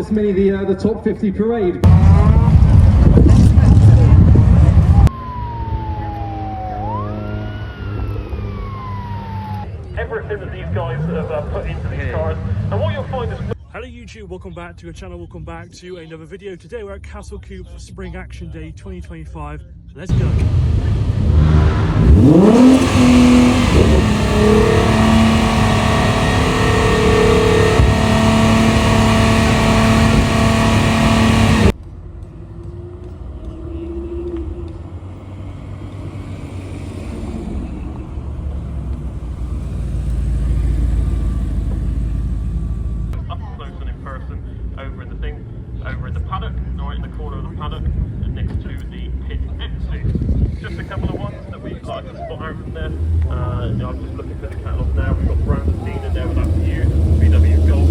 It's mainly the top 50 parade. Everything that these guys have put into these cars, and what you'll find is... Hello YouTube, welcome back to our channel, welcome back to another video. Today we're at Castle Coup's Spring Action Day 2025. Let's go! Over in the paddock, right in the corner of the paddock, and next to the pit exit. Just a couple of ones that we like to spot out from there. I'm just looking for the catalogue now. We've got Brandon in there with that view, VW Golf.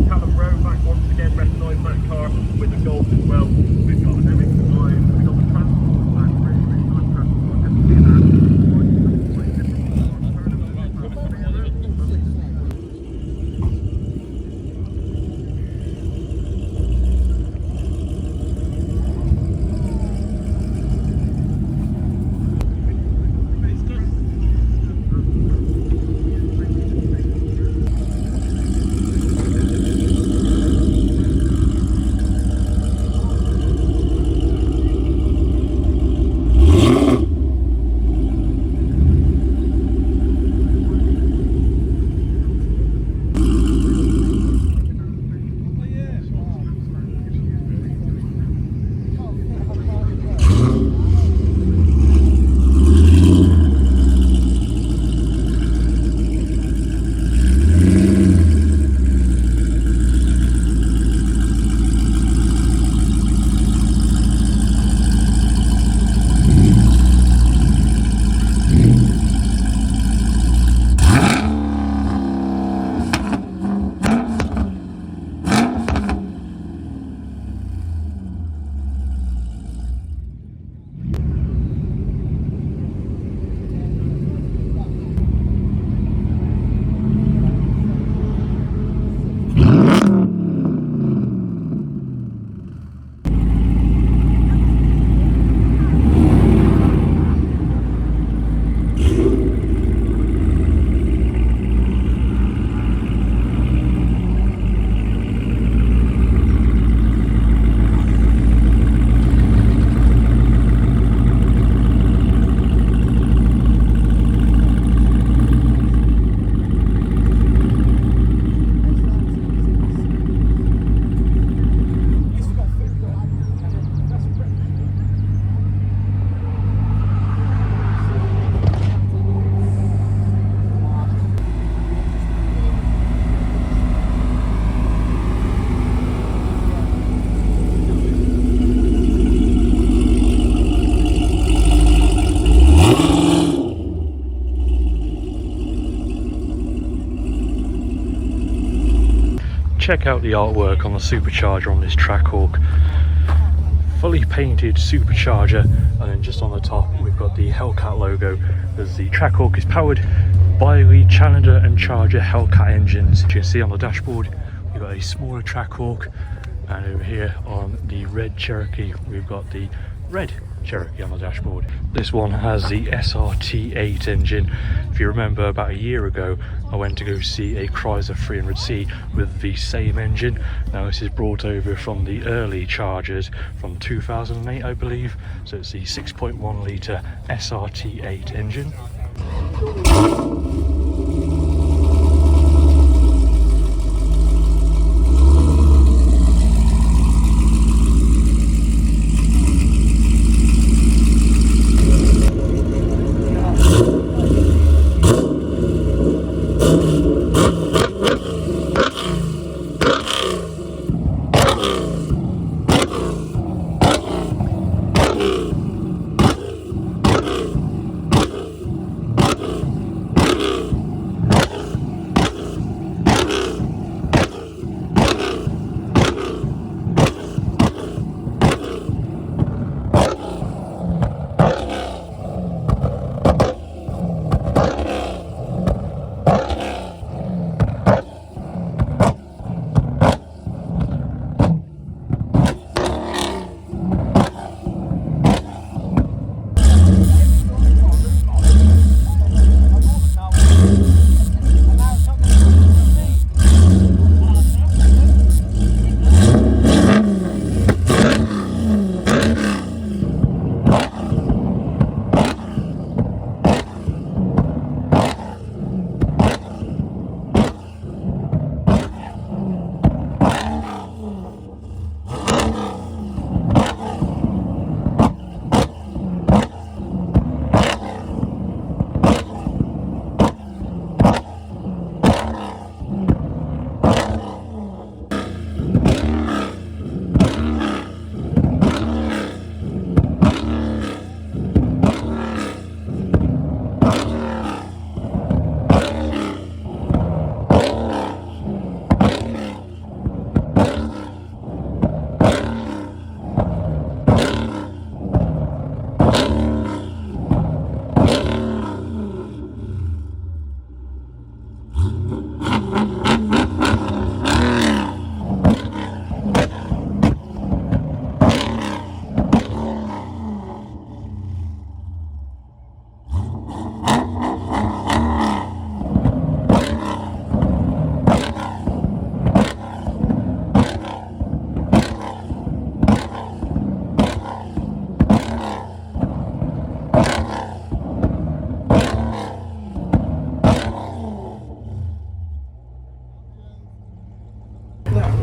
Callum Rowe back once again, recognised that car with the Golf as well. We've got an MX-5, we've got the Transport back, really nice Transport. Good to see that. Check out the artwork on the supercharger on this Trackhawk. Fully painted supercharger, and then just on the top we've got the Hellcat logo, as the Trackhawk is powered by the Challenger and Charger Hellcat engines. As you can see on the dashboard we've got a smaller Trackhawk, and over here on the red Cherokee we've got the red Cherokee on the dashboard. This one has the SRT8 engine. If you remember, about a year ago I went to go see a Chrysler 300C with the same engine. Now this is brought over from the early Chargers from 2008 I believe, so it's the 6.1 litre SRT8 engine.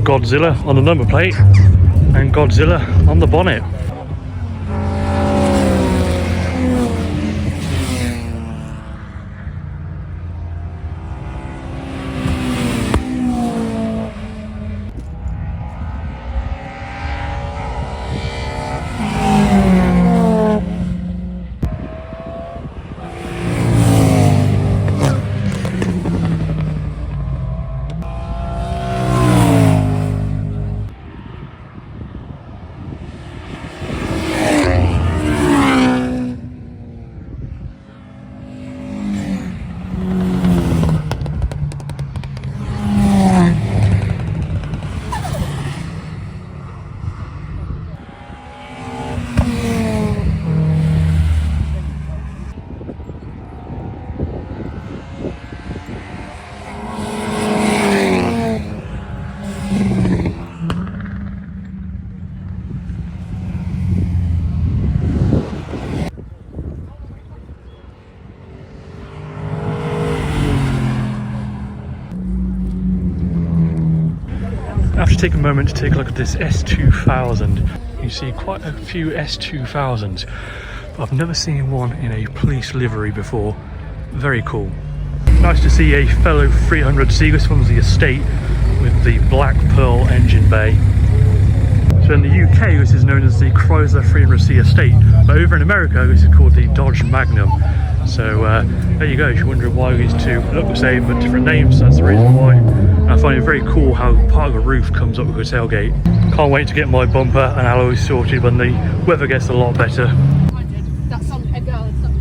Godzilla on the number plate and Godzilla on the bonnet. I have to take a moment to take a look at this S2000. You see quite a few S2000s, but I've never seen one in a police livery before. Very cool. Nice to see a fellow 300C. This one's the Estate with the black pearl engine bay. So in the UK this is known as the Chrysler 300C Estate, but over in America this is called the Dodge Magnum. So there you go, if you're wondering why these two look the same but different names, that's the reason why. And I find it very cool how part of the roof comes up with a tailgate. Can't wait to get my bumper and alloys sorted when the weather gets a lot better. That's on a girl sometimes.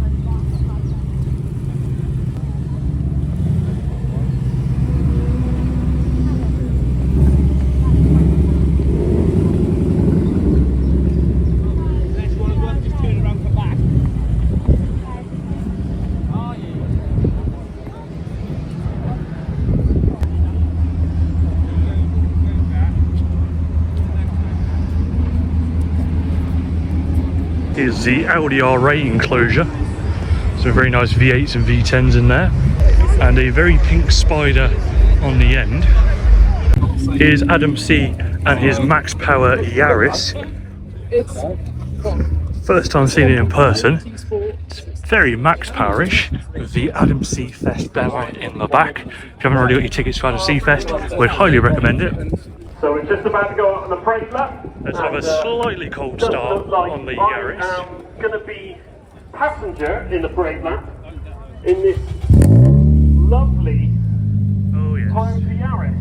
Here's the Audi R8 enclosure. So very nice V8s and V10s in there. And a very pink spider on the end. Here's Adam C and his max power Yaris. First time seeing it in person. It's very max powerish with the Adam C Fest banner in the back. If you haven't already got your tickets for Adam C Fest, we'd highly recommend it. So we're just about to go out on a parade lap. Let's have a slightly cold start on the Yaris. I am going to be passenger in the parade lap in this lovely Toyota Yaris.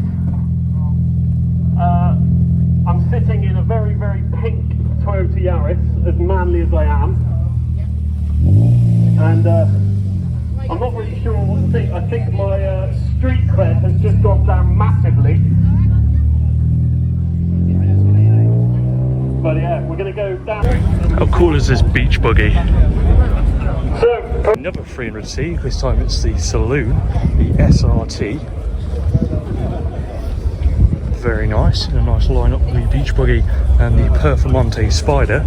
I'm sitting in a very, very pink Toyota Yaris, as manly as I am. And I'm not really sure what to think. I think my street cred has just gone down massively. But yeah, we're going to go down. How cool is this beach buggy? So, Another 300C, this time it's the Saloon, the SRT. Very nice, and a nice lineup with the beach buggy and the Performante Spider.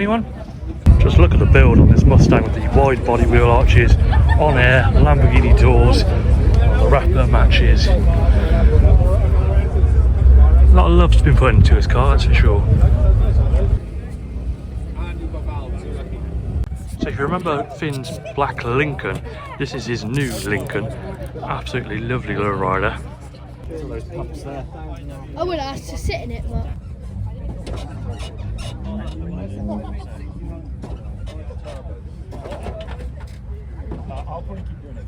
anyone? Just look at the build on this Mustang with the wide body wheel arches, on air, Lamborghini doors, the Raptor matches. A lot of love's been put into his car, that's for sure. So if you remember Finn's black Lincoln, this is his new Lincoln. Absolutely lovely lowrider. I would ask to sit in it, but I'll probably keep doing it.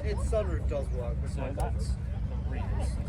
Its sunroof does work, so that's the reasons.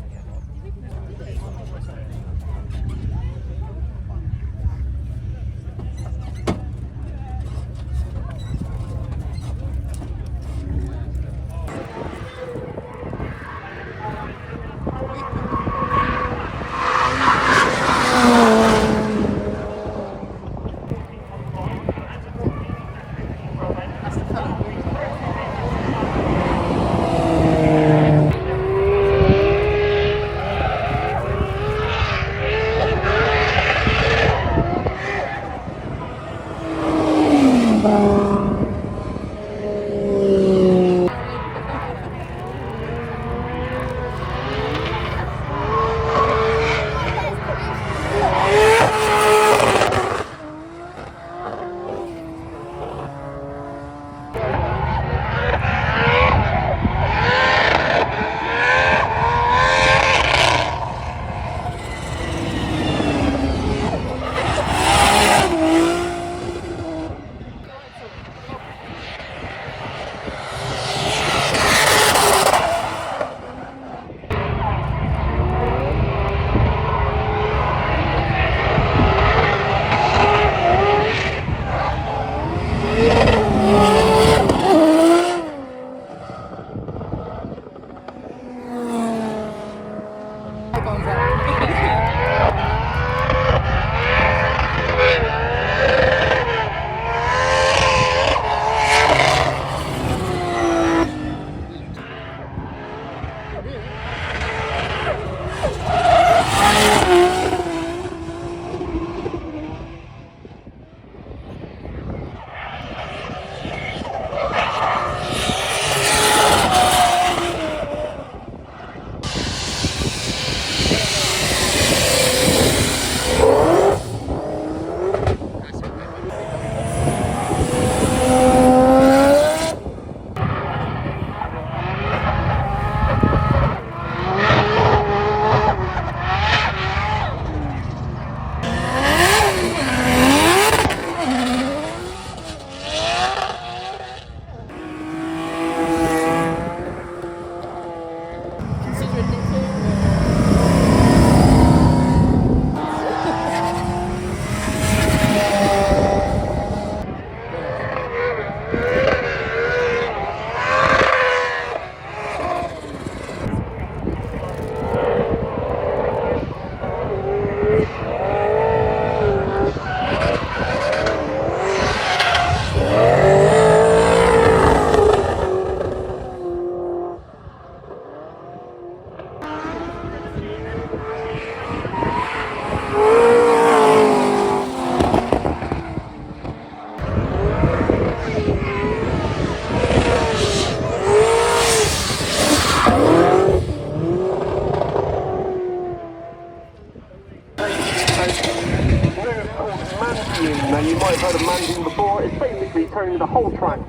the whole track.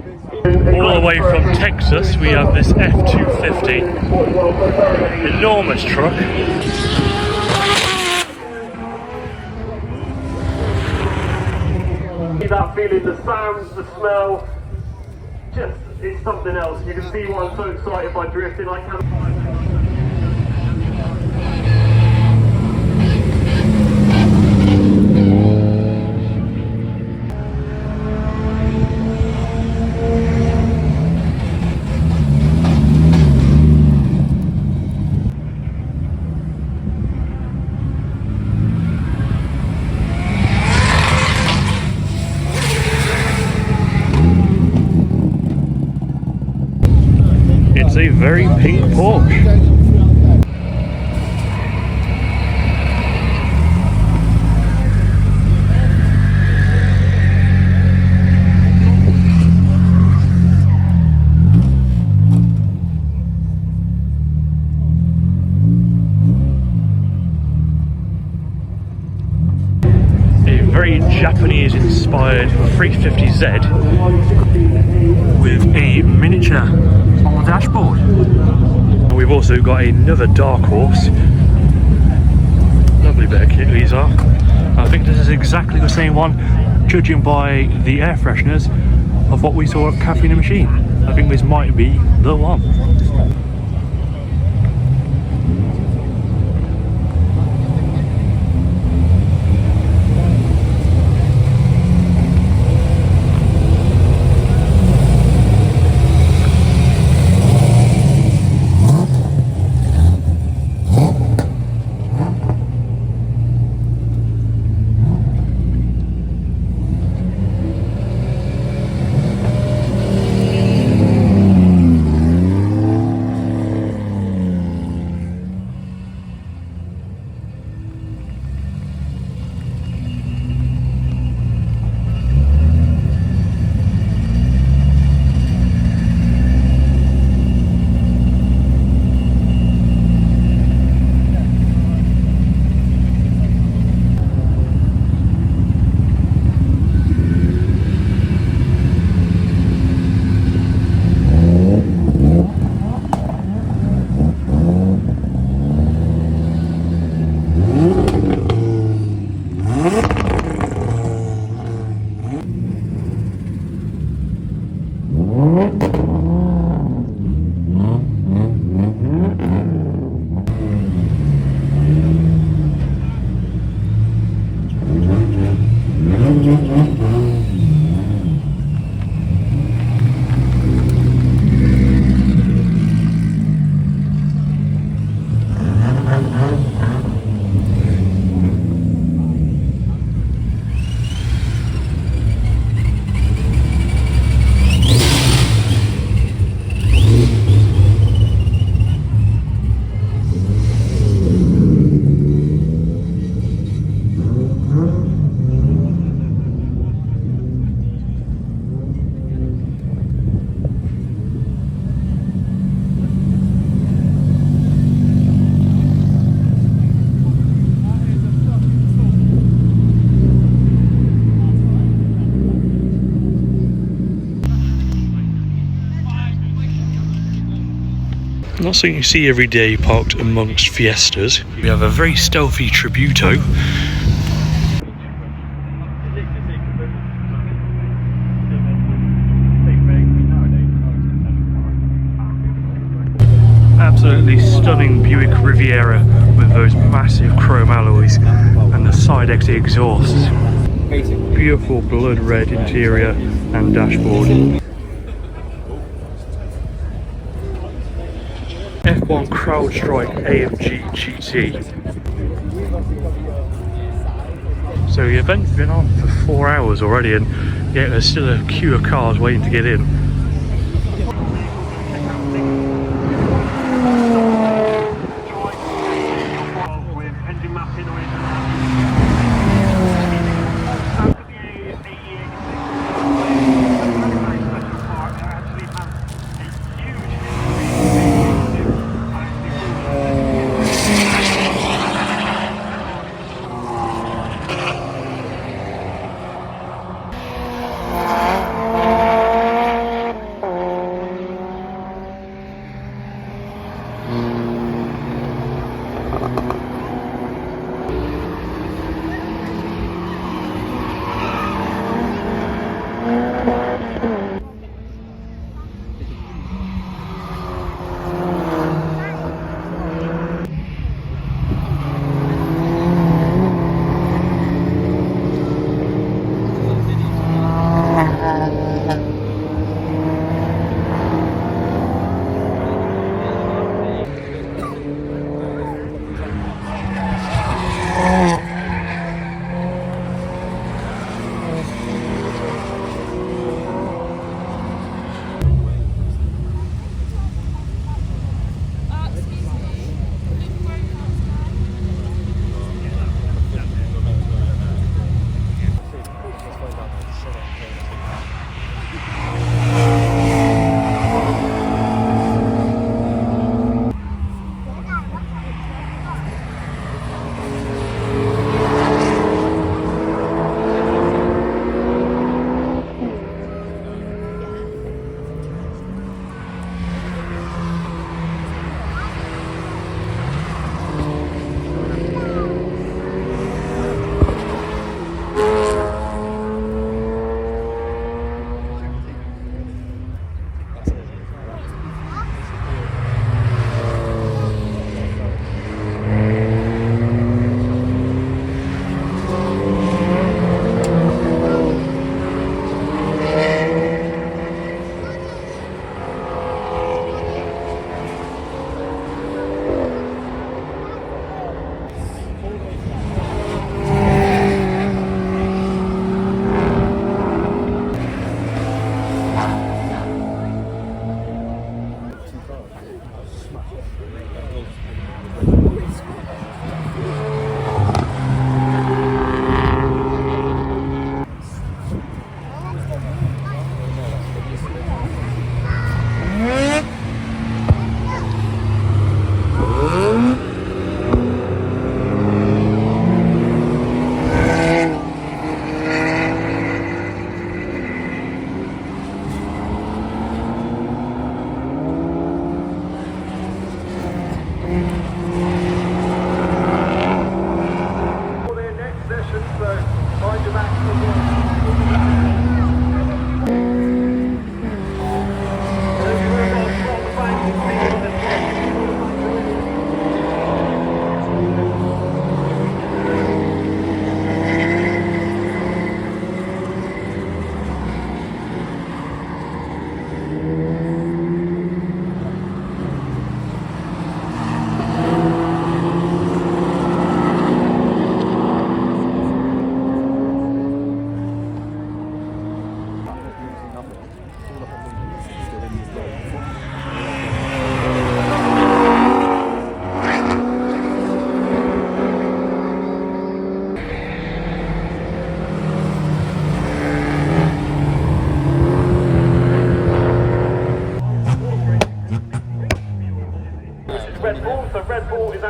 All the way from Texas, we have this F250. Enormous truck. That feeling, the sounds, the smell, just, it's something else. You can see why I'm so excited by drifting. I can't. It's a very pink Porsche. very Japanese inspired 350Z with a miniature on the dashboard. And we've also got another dark horse. Lovely bit of kit these are. I think this is exactly the same one, judging by the air fresheners of what we saw at Cafe in the Machine. I think this might be the one. Not something you see every day parked amongst Fiestas. We have a very stealthy Tributo. Absolutely stunning Buick Riviera with those massive chrome alloys and the side exit exhaust. Beautiful blood red interior and dashboard. F1 CrowdStrike AMG GT. So the event's been on for 4 hours already, and yet there's still a queue of cars waiting to get in.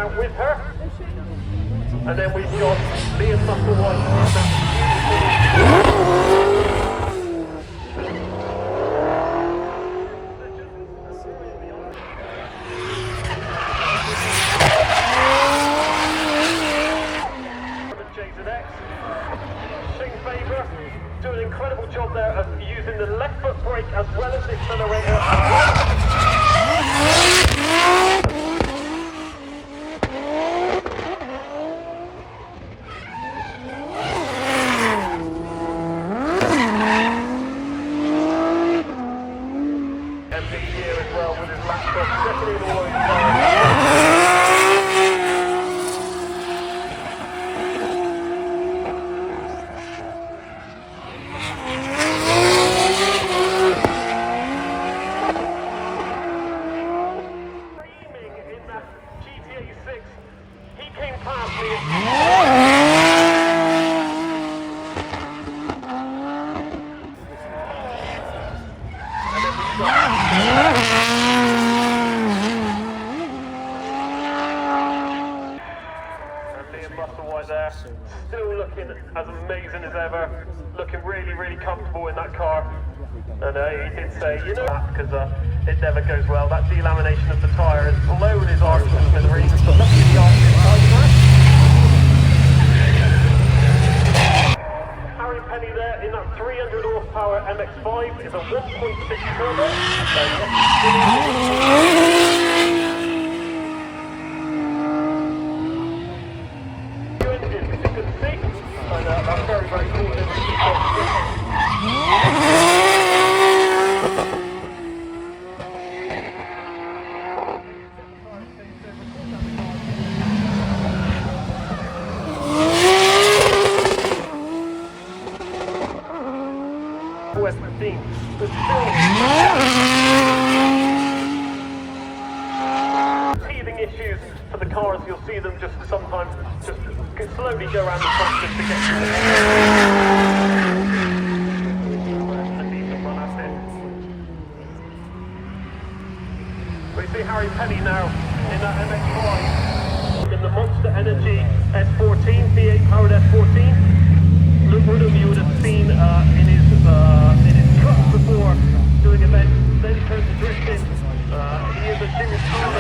out with her. And then we've got Liam Musselwhite. Doing an incredible job there of using the left foot brake as well as the accelerator. MP here as well with his laptop, checking in all his there, still looking as amazing as ever, looking really, really comfortable in that car. And he did say, you know, because it never goes well. That delamination of the tyre has blown his arse to smithereens. But look at the arse inside of that. Harry Penny there in that 300 horsepower MX-5 is a 1.6 turbo. That's very, very cool. West 15, but still teething issues for the cars. You'll see them just sometimes just slowly go around the front just to get to the we see Harry Penny now in that MX-5 in the Monster Energy S14, V8 powered S14. Luke Woodham you would have seen in his truck before doing events, then turns to drifting. He is a single car.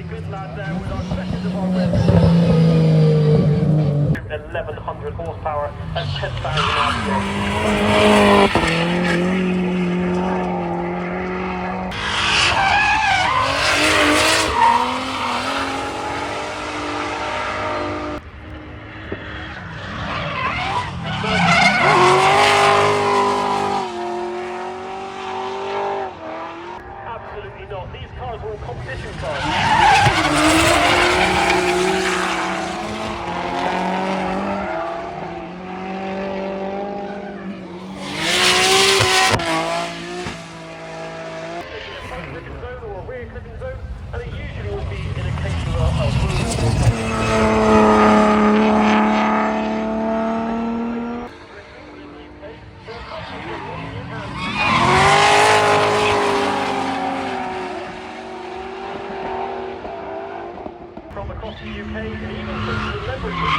Good lad there with our second of our web. 1100 horsepower and 10,000 RPM. Absolutely not. These cars are all competition cars. And it usually will be in a case of from across the UK and even some of the celebrities.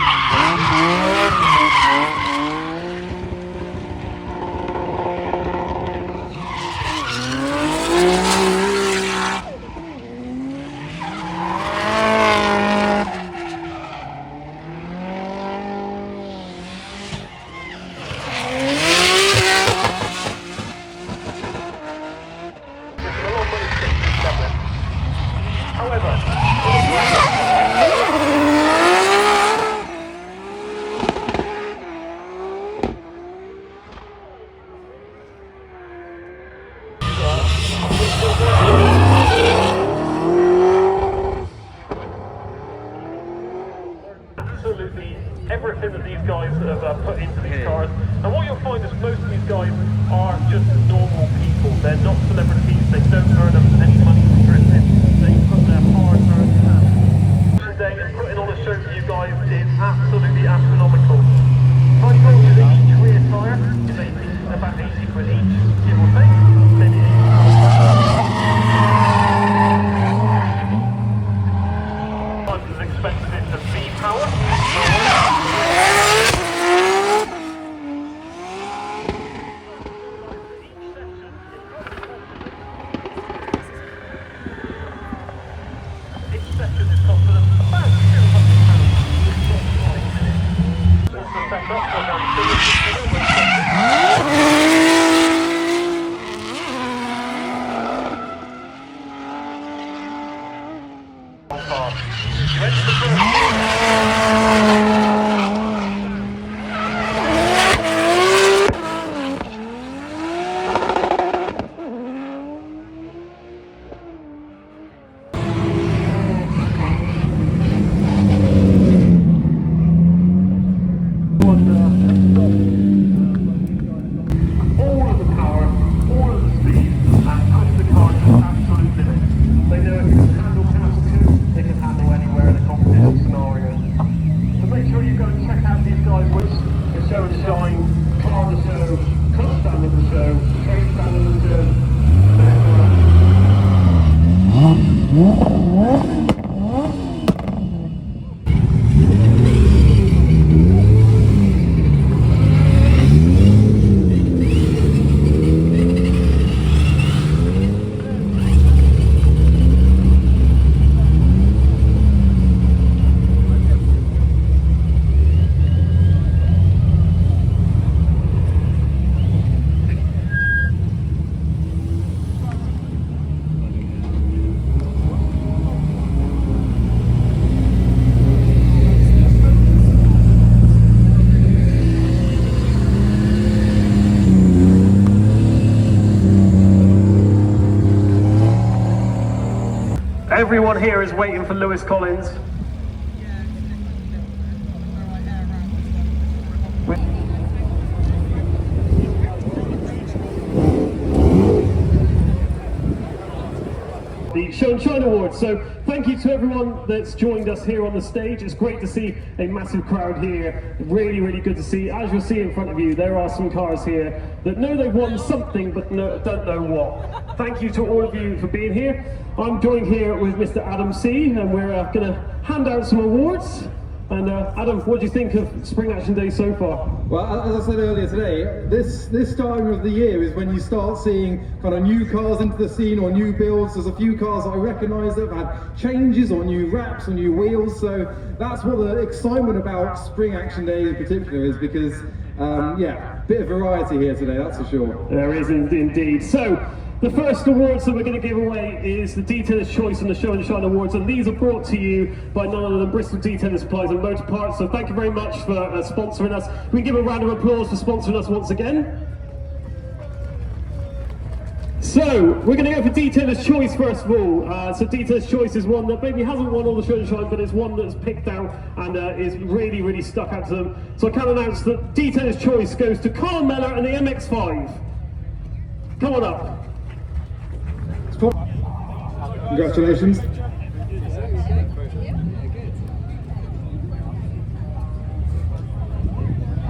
Absolutely everything that these guys have put into these cars, and what you'll find is most of these guys are just normal people. They're not celebrities, they don't earn any money from drifting, they put their hard-earned cash. Today and putting on a show for you guys is absolutely astronomical. If I told you that each rear tyre is about 80 quid each, give or take, Everyone here is waiting for Lewis Collins. The Show and Shine Awards. So thank you to everyone that's joined us here on the stage. It's great to see a massive crowd here. Really, really good to see. As you'll see in front of you, there are some cars here that know they've won something but don't know what. Thank you to all of you for being here. I'm joined here with Mr. Adam C, and we're going to hand out some awards. And Adam, what do you think of Spring Action Day so far? Well, as I said earlier today, this time of the year is when you start seeing kind of new cars into the scene or new builds. There's a few cars that I recognise that have had changes or new wraps or new wheels. So that's what the excitement about Spring Action Day in particular is, because yeah, bit of variety here today, that's for sure. There is indeed. So the first awards that we're going to give away is the Detailer's Choice and the Show and Shine Awards, and these are brought to you by none other than Bristol Detailer Supplies and Motor Parts. So thank you very much for sponsoring us. We can give a round of applause for sponsoring us once again. So we're going to go for Detailer's Choice first of all. So Detailer's Choice is one that maybe hasn't won all the Show and Shine, but it's one that's picked out and is really, really stuck out to them. So I can announce that Detailer's Choice goes to Carl Meller and the MX-5. Come on up. Congratulations.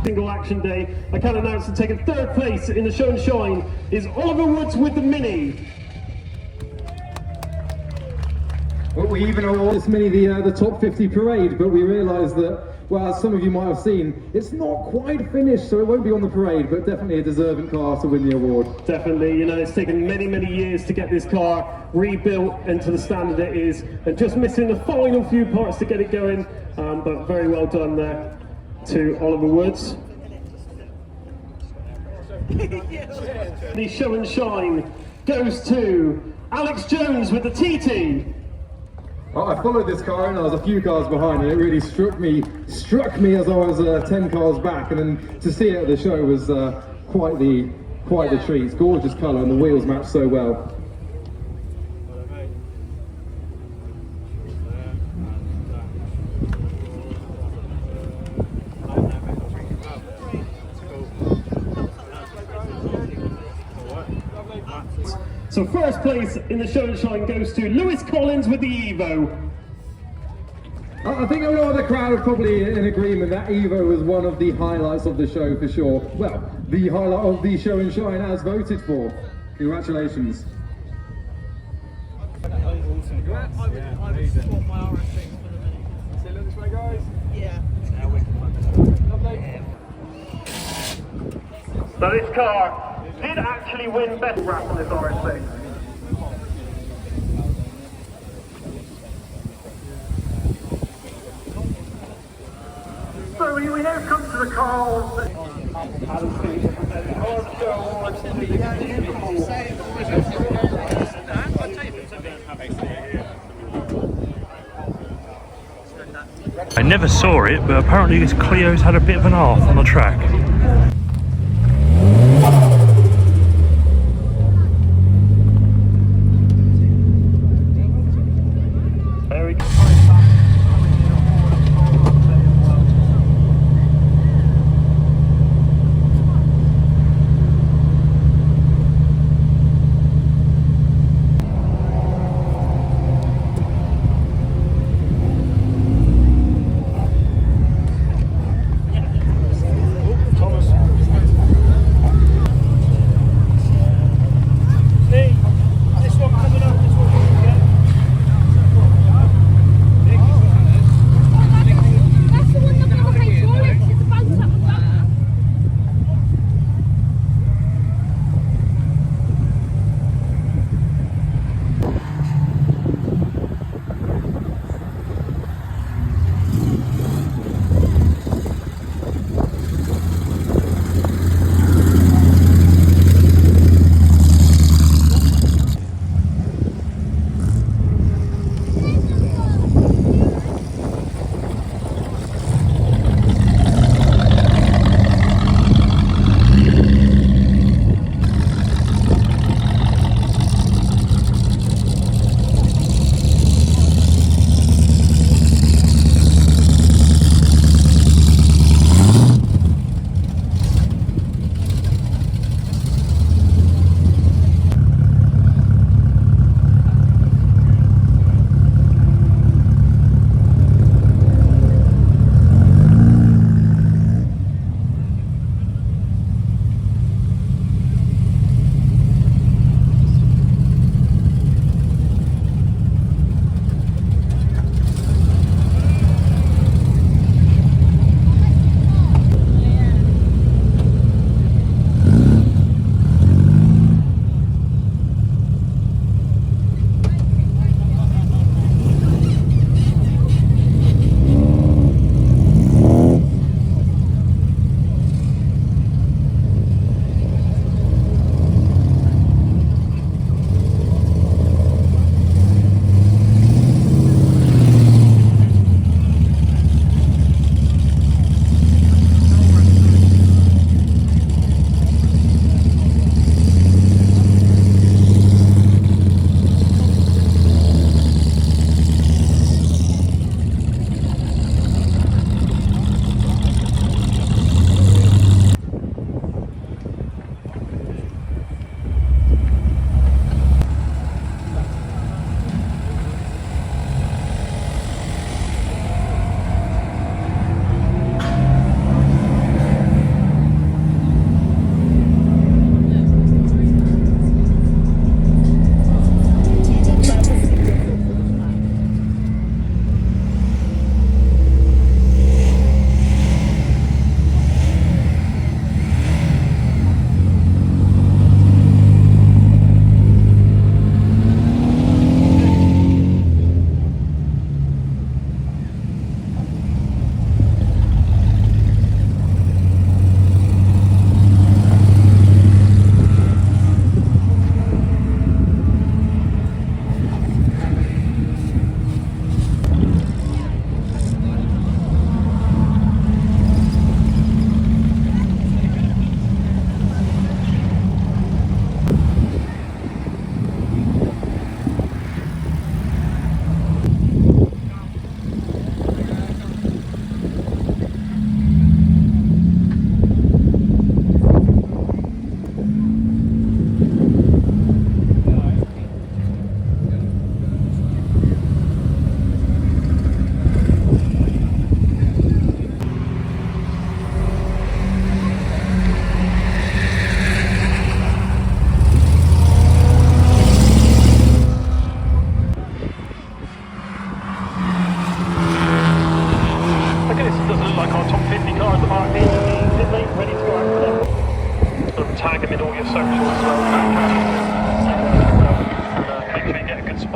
Single Action Day, I can announce that taking third place in the Show and Shine is Oliver Woods with the Mini. Well, we even award this Mini the top 50 parade, but we realised that, well, as some of you might have seen, it's not quite finished, so it won't be on the parade, but definitely a deserving car to win the award. Definitely, you know, it's taken many, many years to get this car rebuilt into the standard it is, and just missing the final few parts to get it going, but very well done there to Oliver Woods. The Show and Shine goes to Alex Jones with the TT. I followed this car and I was a few cars behind, and it really struck me as I was 10 cars back, and then to see it at the show was quite the treat. It's gorgeous colour and the wheels match so well. So first place in the Show and Shine goes to Lewis Collins with the Evo. I think a lot of the crowd are probably in agreement that Evo was one of the highlights of the show for sure. Well, the highlight of the Show and Shine as voted for. Congratulations. I would swap my RS things for the Mini. See, look this way, guys. Yeah. So this car did actually win best wrap on this RS6. So we now come to the car. I never saw it, but apparently this Clio's had a bit of an arc on the track. There we go. That's the one that got the hydraulics. It's about to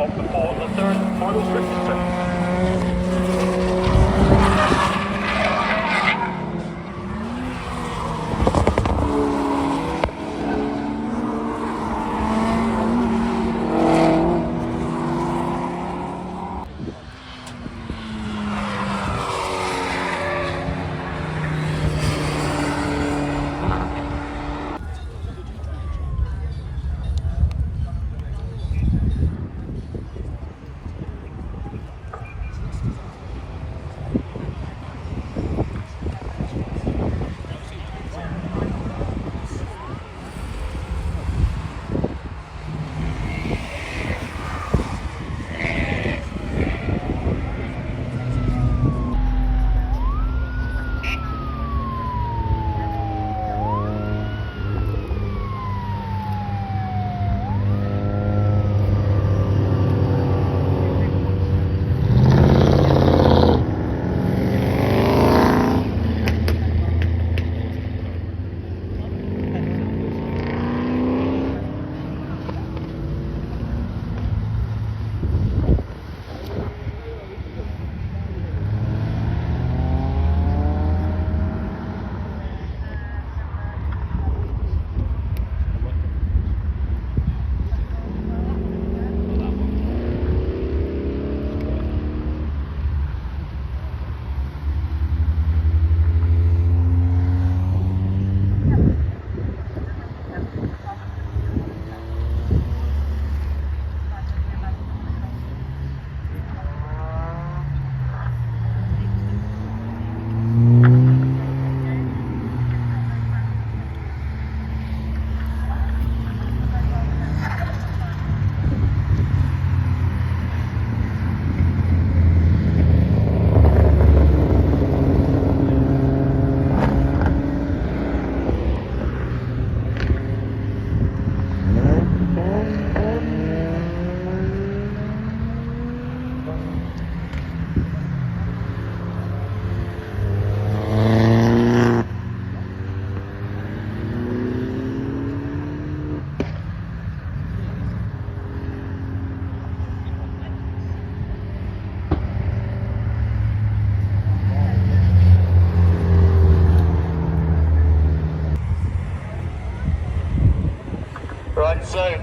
up the back.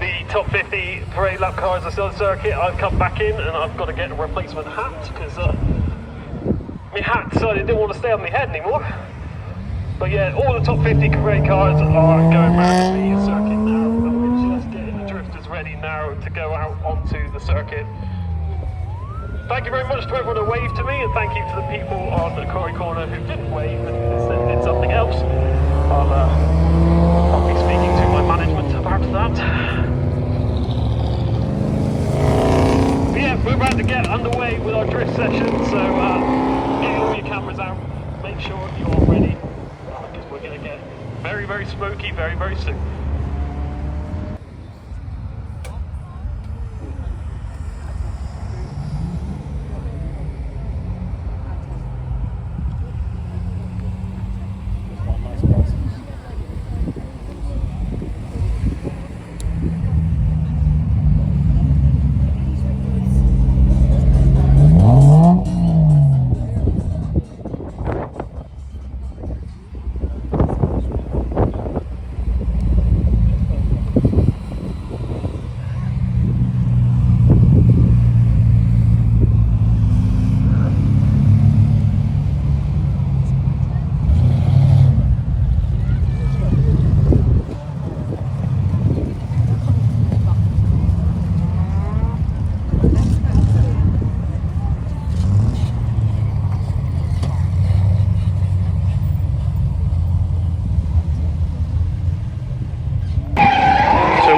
the top 50 parade lap cars are still on the circuit. I've come back in and I've got to get a replacement hat because my hat decided it didn't want to stay on my head anymore. But yeah, all the top 50 parade cars are going around the circuit now, and we're just getting the drifters ready now to go out onto the circuit. Thank you very much to everyone who waved to me, and thank you to the people on the Quarry Corner who didn't wave and instead did something else. I'll be speaking to my management about that. But yeah, we're about to get underway with our drift session, so get all your cameras out, make sure you're ready, because we're going to get very, very smoky very, very soon.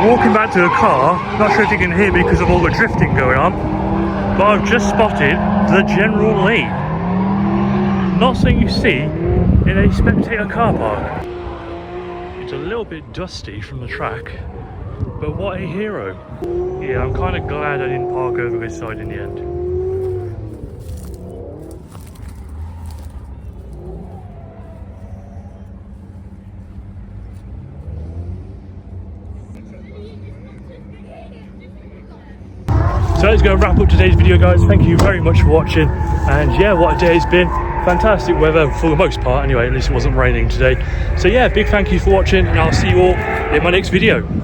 Walking back to the car, not sure if you can hear me because of all the drifting going on, but I've just spotted the general lane. Not something you see in a spectator car park. It's a little bit dusty from the track, but what a hero. Yeah, I'm kind of glad I didn't park over this side in the end. So that's going to wrap up today's video, guys. Thank you very much for watching, and yeah, what a day it's been. Fantastic weather for the most part anyway, at least it wasn't raining today. So yeah, big thank you for watching, and I'll see you all in my next video.